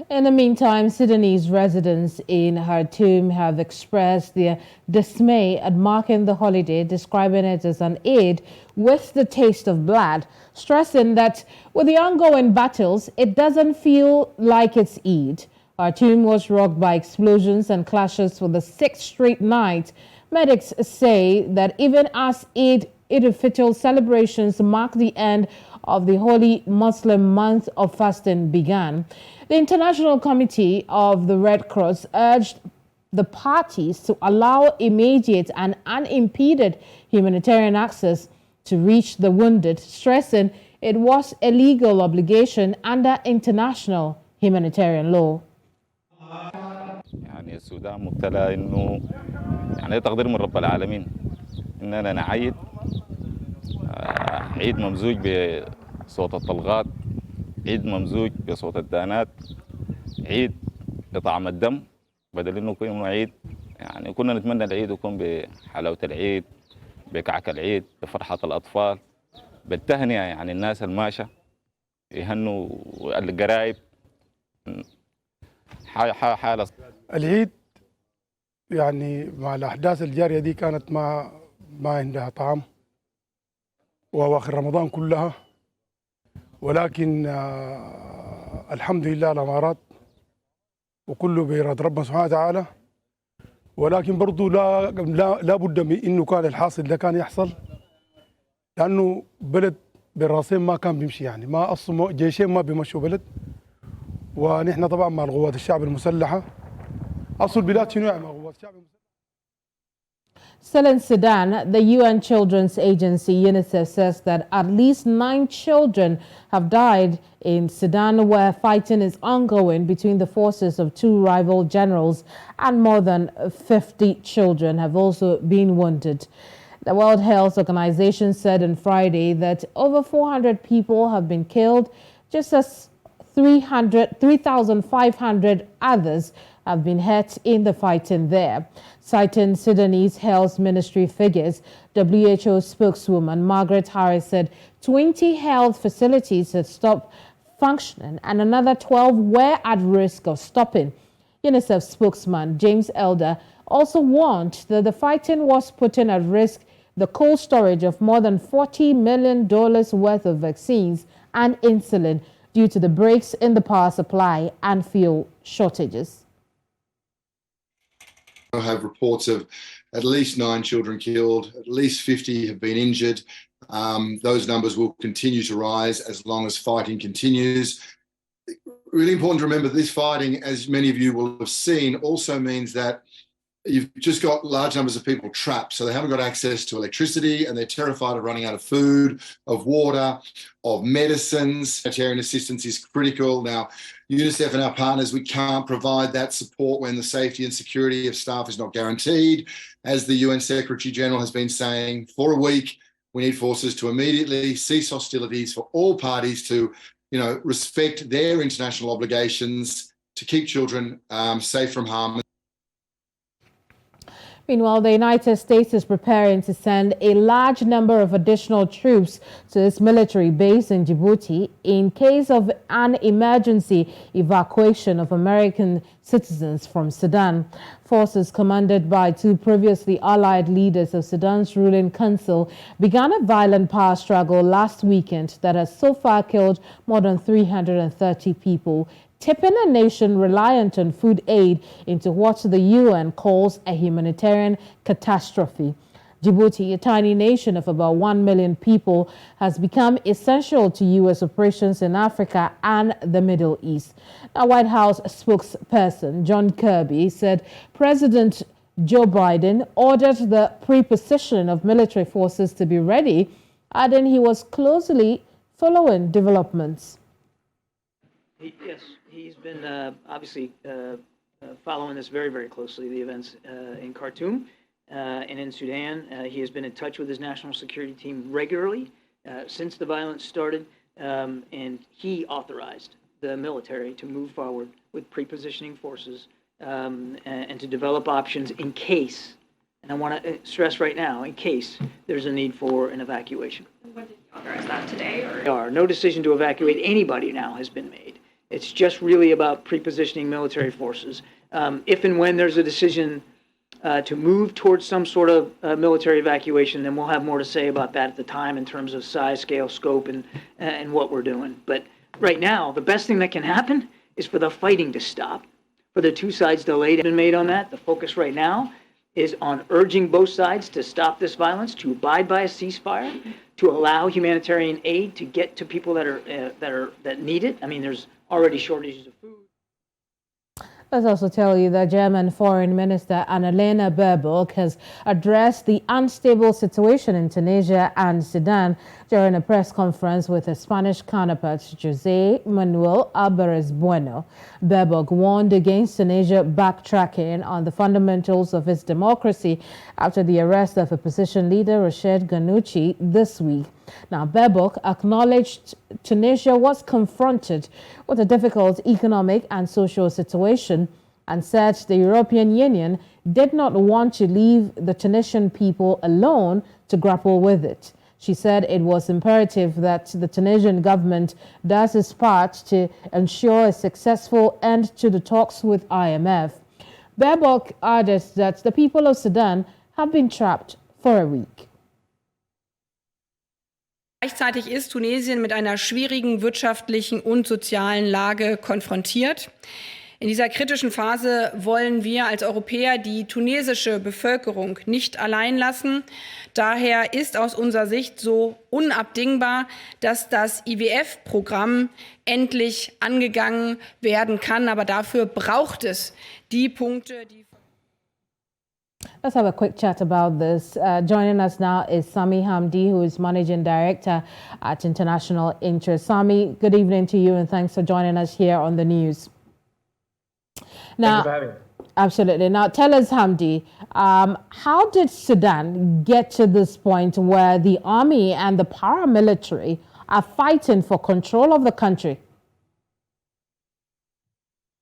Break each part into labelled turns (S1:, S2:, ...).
S1: In the meantime, Sudanese residents in Khartoum have expressed their dismay at marking the holiday, describing it as an Eid with the taste of blood, stressing that with the ongoing battles, it doesn't feel like it's Eid. Khartoum was rocked by explosions and clashes for the sixth straight night. Medics say that even as Eid Al-Fitr celebrations mark the end of the holy Muslim month of fasting began, the International Committee of the Red Cross urged the parties to allow immediate and unimpeded humanitarian access to reach the wounded, stressing it was a legal obligation under international humanitarian law.
S2: يعني السودان مبتلى انه يعني تقدير من رب العالمين اننا نعيد عيد ممزوج بصوت الطلقات، عيد ممزوج بصوت الدانات، عيد بطعم الدم بدل انه يكون عيد. يعني كنا نتمنى العيد يكون بحلاوه العيد، بكعك العيد، بفرحه الاطفال، بالتهنئه، يعني الناس الماشيه يهنوا القرايب. حاله
S3: العيد يعني مع الاحداث الجاريه دي كانت ما عندها طعم، واواخر رمضان كلها، ولكن الحمد لله الامارات وكله بإرادة ربنا سبحانه وتعالى. ولكن برضو لا بد من انه كان الحاصل ده كان يحصل، لانه بلد بالراسين ما كان بيمشي، يعني ما اصلا جيشين ما بيمشوا بلد. ونحن طبعا مع القوات الشعب المسلحه، اصل البلاد شنو يعني مع قوات الشعب المسلحه.
S1: Still in Sudan, the UN Children's Agency, UNICEF, says that at least 9 children have died in Sudan, where fighting is ongoing between the forces of 2 rival generals, and more than 50 children have also been wounded. The World Health Organization said on Friday that over 400 people have been killed, just as 3,500 others have been hurt in the fighting there. Citing Sudanese Health Ministry figures, WHO spokeswoman Margaret Harris said 20 health facilities had stopped functioning and another 12 were at risk of stopping. UNICEF spokesman James Elder also warned that the fighting was putting at risk the cold storage of more than $40 million worth of vaccines and insulin due to the breaks in the power supply and fuel shortages.
S4: I have reports of at least 9 children killed, at least 50 have been injured. Those numbers will continue to rise as long as fighting continues. Really important to remember this fighting, as many of you will have seen, also means that you've just got large numbers of people trapped, so they haven't got access to electricity and they're terrified of running out of food, of water, of medicines. Humanitarian assistance is critical. Now, UNICEF and our partners, we can't provide that support when the safety and security of staff is not guaranteed. As the UN Secretary General has been saying for a week, we need forces to immediately cease hostilities, for all parties to, respect their international obligations to keep children safe from harm.
S1: Meanwhile, the United States is preparing to send a large number of additional troops to its military base in Djibouti in case of an emergency evacuation of American citizens from Sudan. Forces commanded by 2 previously allied leaders of Sudan's ruling council began a violent power struggle last weekend that has so far killed more than 330 people, tipping a nation reliant on food aid into what the UN calls a humanitarian catastrophe. Djibouti, a tiny nation of about 1 million people, has become essential to U.S. operations in Africa and the Middle East. Now, White House spokesperson John Kirby said President Joe Biden ordered the pre-positioning of military forces to be ready, adding he was closely following developments.
S5: Yes, he's been obviously following this very, very closely, the events in Khartoum and in Sudan. He has been in touch with his national security team regularly since the violence started, and he authorized the military to move forward with pre-positioning forces and to develop options in case, and I want to stress right now, in case there's a need for an evacuation.
S6: When did you authorize that, today? Or?
S5: No decision to evacuate anybody now has been made. It's just really about prepositioning military forces. If and when there's a decision to move towards some sort of military evacuation, then we'll have more to say about that at the time in terms of size, scale, scope, and what we're doing. But right now, the best thing that can happen is for the fighting to stop, for the two sides to lay down made on that. The focus right now is on urging both sides to stop this violence, to abide by a ceasefire, to allow humanitarian aid to get to people that need it. I mean, there's already shortages of food.
S1: Let's also tell you that German Foreign Minister Annalena Baerbock has addressed the unstable situation in Tunisia and Sudan during a press conference with her Spanish counterpart, José Manuel Álvarez Bueno. Baerbock warned against Tunisia backtracking on the fundamentals of its democracy after the arrest of opposition leader Rached Ghannouchi this week. Now, Baerbock acknowledged Tunisia was confronted with a difficult economic and social situation and said the European Union did not want to leave the Tunisian people alone to grapple with it. She said it was imperative that the Tunisian government does its part to ensure a successful end to the talks with IMF. Baerbock added that the people of Sudan have been trapped for a week.
S6: Gleichzeitig ist Tunesien mit einer schwierigen wirtschaftlichen und sozialen Lage konfrontiert. In dieser kritischen Phase wollen wir als Europäer die tunesische Bevölkerung nicht allein lassen. Daher ist aus unserer Sicht so unabdingbar, dass das IWF-Programm endlich angegangen werden kann. Aber dafür braucht es die Punkte, die...
S1: Let's have a quick chat about this. Joining us now is Sami Hamdi, who is Managing Director at International Interest. Sami, good evening to you and thanks for joining us here on the news. Now,
S7: thank you for having me.
S1: Absolutely. Now, tell us, Hamdi, how did Sudan get to this point where the army and the paramilitary are fighting for control of the country?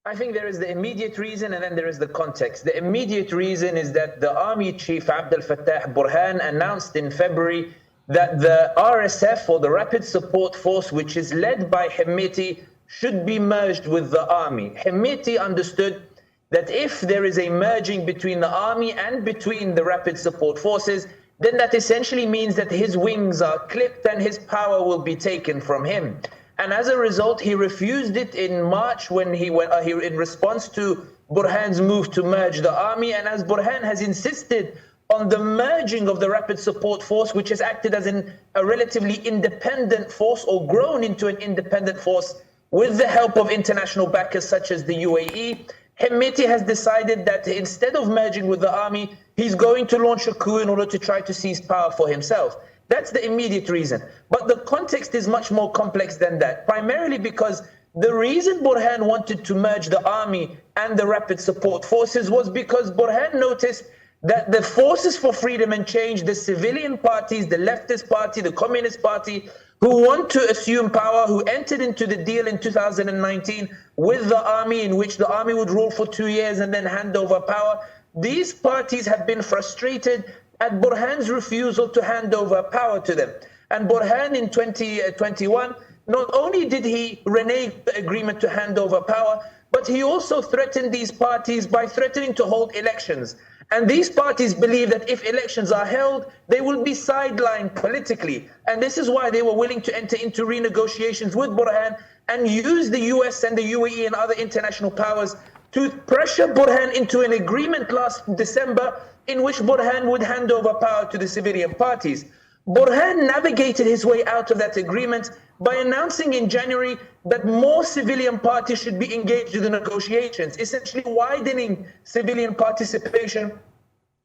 S7: I think there is the immediate reason and then there is the context. The immediate reason is that the army chief Eid-Al Fitr Burhan announced in February that the RSF, or the Rapid Support Force, which is led by Hamdi, should be merged with the army. Hamdi understood that if there is a merging between the army and between the Rapid Support Forces, then that essentially means that his wings are clipped and his power will be taken from him. And as a result, he refused it in March when he went in response to Burhan's move to merge the army. And as Burhan has insisted on the merging of the Rapid Support Force, which has acted as a relatively independent force or grown into an independent force with the help of international backers such as the UAE, Hamdi has decided that instead of merging with the army, he's going to launch a coup in order to try to seize power for himself. That's the immediate reason. But the context is much more complex than that, primarily because the reason Burhan wanted to merge the army and the Rapid Support Forces was because Burhan noticed that the Forces for Freedom and Change, the civilian parties, the leftist party, the Communist Party, who want to assume power, who entered into the deal in 2019 with the army, in which the army would rule for 2 years and then hand over power, these parties have been frustrated at Burhan's refusal to hand over power to them. And Burhan in 2021, not only did he renege the agreement to hand over power, but he also threatened these parties by threatening to hold elections. And these parties believe that if elections are held, they will be sidelined politically. And this is why they were willing to enter into renegotiations with Burhan and use the US and the UAE and other international powers to pressure Burhan into an agreement last December in which Burhan would hand over power to the civilian parties. Burhan navigated his way out of that agreement by announcing in January that more civilian parties should be engaged in the negotiations, essentially widening civilian participation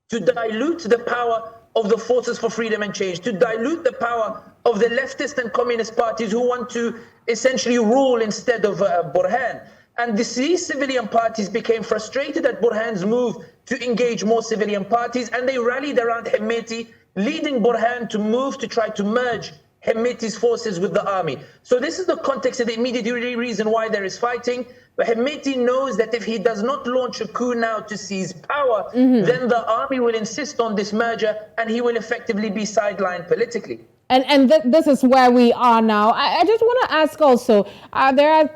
S7: to dilute the power of the Forces for Freedom and Change, to dilute the power of the leftist and communist parties who want to essentially rule instead of Burhan. And these civilian parties became frustrated at Burhan's move to engage more civilian parties, and they rallied around Hamdi, leading Burhan to move to try to merge Hamdi's forces with the army. So this is the context and the immediate reason why there is fighting. But Hamdi knows that if he does not launch a coup now to seize power, then the army will insist on this merger and he will effectively be sidelined politically.
S1: This is where we are now. I just want to ask also, there are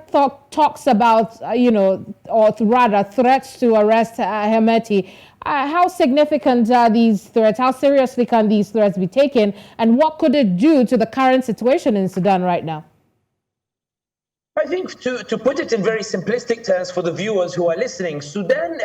S1: talks about, or rather threats to arrest Hemeti. How significant are these threats? How seriously can these threats be taken? And what could it do to the current situation in Sudan right now?
S7: I think to put it in very simplistic terms for the viewers who are listening, Sudan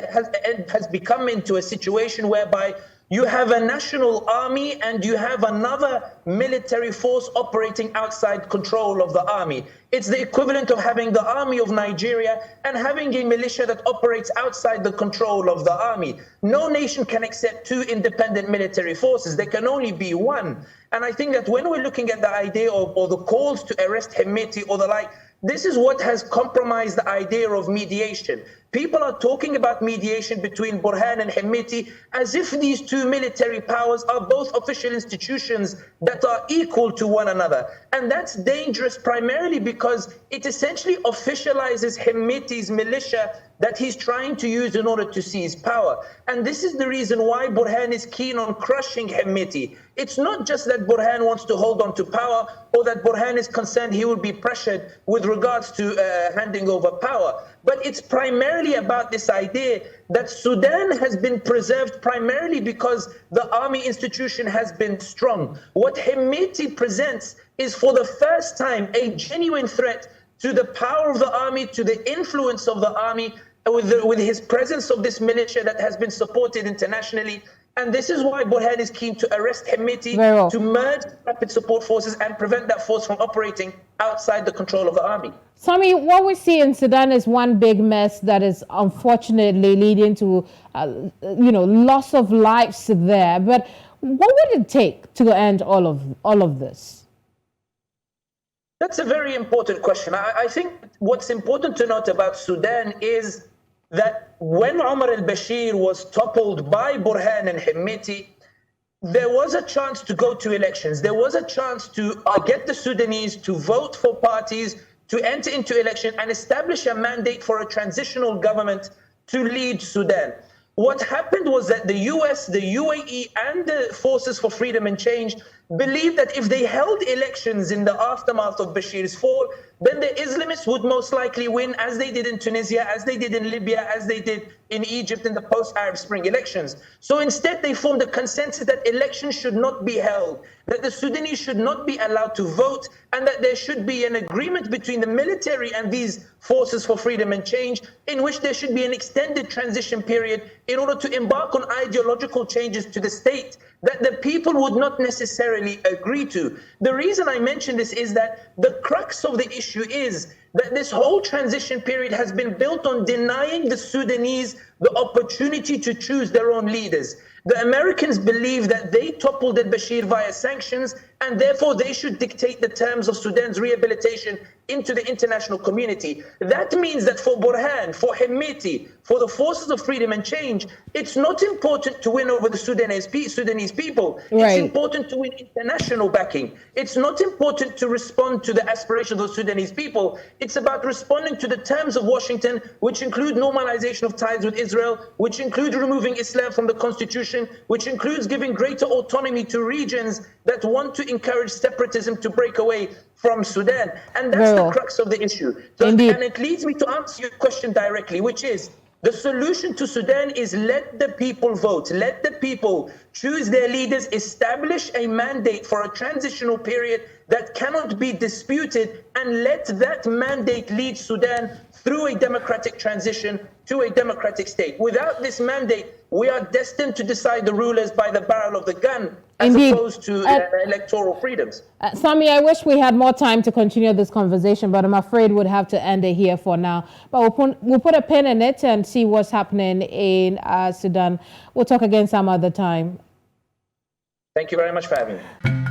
S7: has become into a situation whereby you have a national army and you have another military force operating outside control of the army. It's the equivalent of having the army of Nigeria and having a militia that operates outside the control of the army. No nation can accept two independent military forces. There can only be one. And I think that when we're looking at the idea or the calls to arrest Hemeti or the like, this is what has compromised the idea of mediation. People are talking about mediation between Burhan and Hemeti as if these two military powers are both official institutions that are equal to one another. And that's dangerous primarily because it essentially officializes Hemeti's militia that he's trying to use in order to seize power. And this is the reason why Burhan is keen on crushing Hemeti. It's not just that Burhan wants to hold on to power or that Burhan is concerned he will be pressured with regards to handing over power. But it's primarily about this idea that Sudan has been preserved primarily because the army institution has been strong. What Hemeti presents is for the first time a genuine threat to the power of the army, to the influence of the army, with his presence of this militia that has been supported internationally. And this is why Burhan is keen to arrest Hemeti, to merge rapid support forces and prevent that force from operating outside the control of the army.
S1: Sami, what we see in Sudan is one big mess that is unfortunately leading to, loss of lives there. But what would it take to end all of this?
S7: That's a very important question. I think what's important to note about Sudan is that when Omar al-Bashir was toppled by Burhan and Hemeti, there was a chance to go to elections. There was a chance to get the Sudanese to vote for parties, to enter into election and establish a mandate for a transitional government to lead Sudan. What happened was that the US, the UAE, and the Forces for Freedom and Change believed that if they held elections in the aftermath of Bashir's fall, then the Islamists would most likely win, as they did in Tunisia, as they did in Libya, as they did in Egypt in the post-Arab Spring elections. So instead, they formed a consensus that elections should not be held, that the Sudanese should not be allowed to vote, and that there should be an agreement between the military and these Forces for Freedom and Change, in which there should be an extended transition period in order to embark on ideological changes to the state that the people would not necessarily agree to. The reason I mention this is that the crux of the issue is that this whole transition period has been built on denying the Sudanese the opportunity to choose their own leaders. The Americans believe that they toppled al-Bashir via sanctions, and therefore they should dictate the terms of Sudan's rehabilitation into the international community. That means that for Burhan, for Hemeti, for the Forces of Freedom and Change, it's not important to win over the Sudanese people. Right. It's important to win international backing. It's not important to respond to the aspirations of the Sudanese people. It's about responding to the terms of Washington, which include normalization of ties with Israel, which include removing Islam from the constitution, which includes giving greater autonomy to regions that want to encourage separatism to break away from Sudan. And that's the crux of the issue. So, and it leads me to answer your question directly, which is, the solution to Sudan is let the people vote, let the people choose their leaders, establish a mandate for a transitional period that cannot be disputed, and let that mandate lead Sudan through a democratic transition to a democratic state. Without this mandate, we are destined to decide the rulers by the barrel of the gun, as opposed to electoral freedoms.
S1: Sami, I wish we had more time to continue this conversation, but I'm afraid we'd have to end it here for now. But we'll put a pin in it and see what's happening in Sudan. We'll talk again some other time.
S7: Thank you very much for having me.